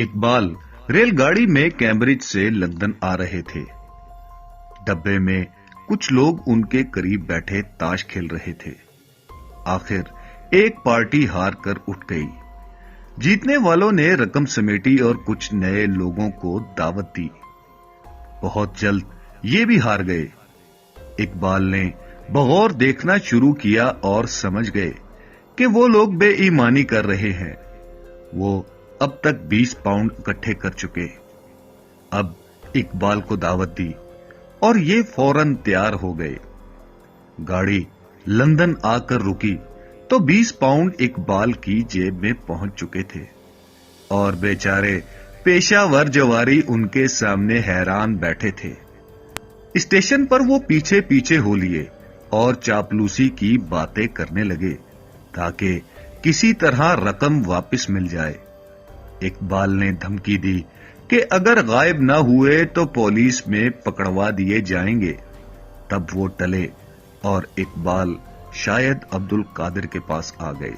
इकबाल रेलगाड़ी में कैम्ब्रिज से लंदन आ रहे थे। डब्बे में कुछ लोग उनके करीब बैठे ताश खेल रहे थे। आखिर एक पार्टी हार कर उठ गई। जीतने वालों ने रकम समेटी और कुछ नए लोगों को दावत दी। बहुत जल्द ये भी हार गए। इकबाल ने बगौर देखना शुरू किया और समझ गए कि वो लोग बेईमानी कर रहे हैं। वो अब तक 20 पाउंड इकट्ठे कर चुके। अब इकबाल को दावत दी और ये फौरन तैयार हो गए। गाड़ी लंदन आकर रुकी तो 20 पाउंड इकबाल की जेब में पहुंच चुके थे और बेचारे पेशावर जवारी उनके सामने हैरान बैठे थे। स्टेशन पर वो पीछे पीछे हो लिए और चापलूसी की बातें करने लगे ताकि किसी तरह रकम वापस मिल जाए। इकबाल ने धमकी दी कि अगर गायब न हुए तो पुलिस में पकड़वा दिए जाएंगे। तब वो टले और इकबाल शायद अब्दुल कादिर के पास आ गए।